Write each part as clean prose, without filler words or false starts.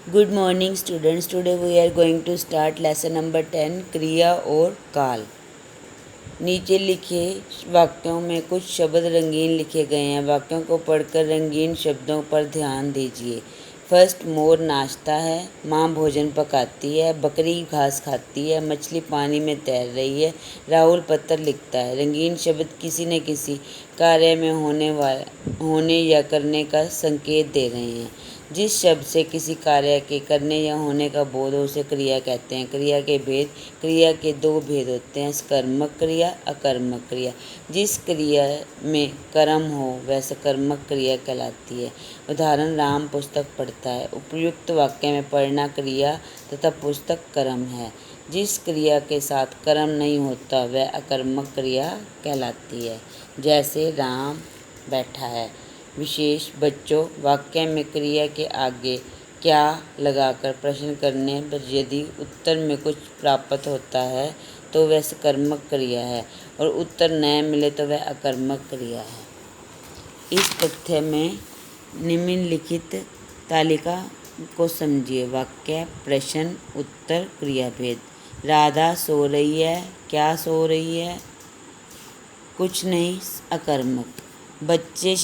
Good morning students. Today we are going to start lesson number 10 क्रिया और काल। नीचे लिखे वाक्यों में कुछ शब्द रंगीन लिखे गए हैं। वाक्यों को पढ़कर रंगीन शब्दों पर ध्यान दीजिए। फर्स्ट, मोर नाचता है, माँ भोजन पकाती है, बकरी घास खाती है, मछली पानी में तैर रही है, राहुल पत्र लिखता है। रंगीन शब्द किसी न किसी कार्य में होने या करने का संकेत दे रहे हैं। जिस शब्द से किसी कार्य के करने या होने का बोध हो उसे क्रिया कहते हैं। क्रिया के भेद। क्रिया के दो भेद होते हैं, सकर्मक क्रिया, अकर्मक क्रिया। जिस क्रिया में कर्म हो वह सकर्मक क्रिया कहलाती है। उदाहरण, राम पुस्तक पढ़ता है। उपयुक्त वाक्य में पढ़ना क्रिया तथा पुस्तक कर्म है। जिस क्रिया के साथ कर्म नहीं होता वह अकर्मक क्रिया कहलाती है। जैसे राम बैठा है। विशेष, बच्चों, वाक्य में क्रिया के आगे क्या लगाकर प्रश्न करने पर यदि उत्तर में कुछ प्राप्त होता है तो वह सकर्मक क्रिया है और उत्तर न मिले तो वह अकर्मक क्रिया है। इस तथ्य में निम्नलिखित तालिका को समझिए। वाक्य, प्रश्न, उत्तर, क्रिया भेद। राधा सो रही है। क्या सो रही है? कुछ नहीं, अकर्मक। बच्चे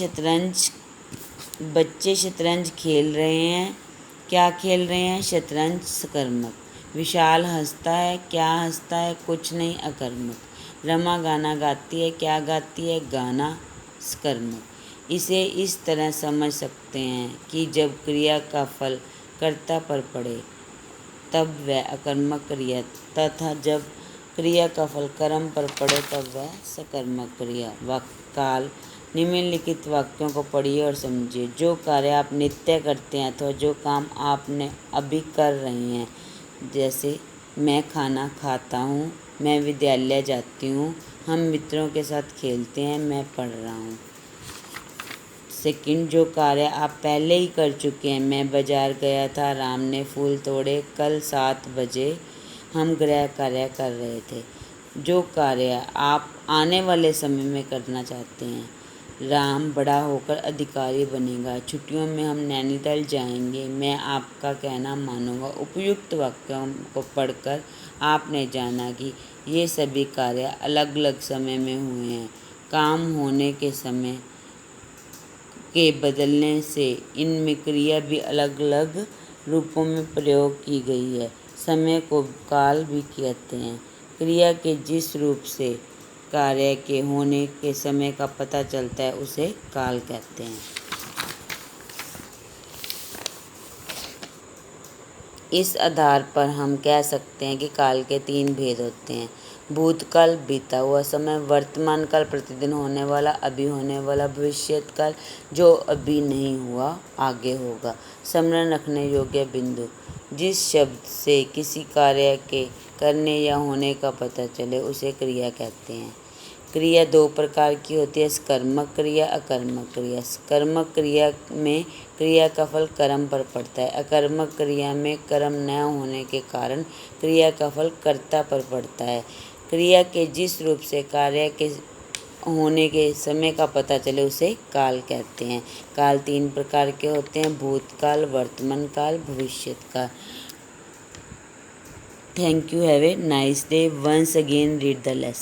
शतरंज खेल रहे हैं। क्या खेल रहे हैं? शतरंज, सकर्मक। विशाल हंसता है। क्या हंसता है? कुछ नहीं, अकर्मक। रमा गाना गाती है। क्या गाती है? गाना, सकर्मक। इसे इस तरह समझ सकते हैं कि जब क्रिया का फल कर्ता पर पड़े तब वह अकर्मक क्रिया तथा जब क्रिया का फल कर्म पर पड़े तब वह सकर्मक क्रिया। काल। निम्नलिखित वाक्यों को पढ़िए और समझिए। जो कार्य आप नित्य करते हैं अथवा जो काम आपने अभी कर रहे हैं, जैसे मैं खाना खाता हूँ, मैं विद्यालय जाती हूँ, हम मित्रों के साथ खेलते हैं, मैं पढ़ रहा हूँ। सेकंड, जो कार्य आप पहले ही कर चुके हैं। मैं बाजार गया था, राम ने फूल तोड़े, कल 7 बजे हम गृह कार्य कर रहे थे। जो कार्य आप आने वाले समय में करना चाहते हैं। राम बड़ा होकर अधिकारी बनेगा, छुट्टियों में हम नैनीताल जाएंगे, मैं आपका कहना मानूंगा। उपयुक्त वाक्यों को पढ़कर आपने जाना कि ये सभी कार्य अलग अलग समय में हुए हैं। काम होने के समय के बदलने से इनमें क्रिया भी अलग अलग रूपों में प्रयोग की गई है। समय को काल भी कहते हैं। क्रिया के जिस रूप से कार्य के होने के समय का पता चलता है उसे काल कहते हैं। इस आधार पर हम कह सकते हैं कि काल के 3 भेद होते हैं। भूतकाल, बीता हुआ समय। वर्तमान काल, प्रतिदिन होने वाला, अभी होने वाला। भविष्यत काल, जो अभी नहीं हुआ आगे होगा। स्मरण रखने योग्य बिंदु। जिस शब्द से किसी कार्य के करने या होने का पता चले उसे क्रिया कहते हैं। क्रिया 2 प्रकार की होती है, सकर्मक क्रिया, अकर्मक क्रिया। सकर्मक क्रिया में क्रिया का फल कर्म पर पड़ता है। अकर्मक क्रिया में कर्म न होने के कारण क्रिया का फल कर्ता पर पड़ता है। क्रिया के जिस रूप से कार्य के होने के समय का पता चले उसे काल कहते हैं। काल 3 प्रकार के होते हैं, भूतकाल, वर्तमान काल, भविष्यत काल। Thank you. Have a nice day. Once again read the lesson.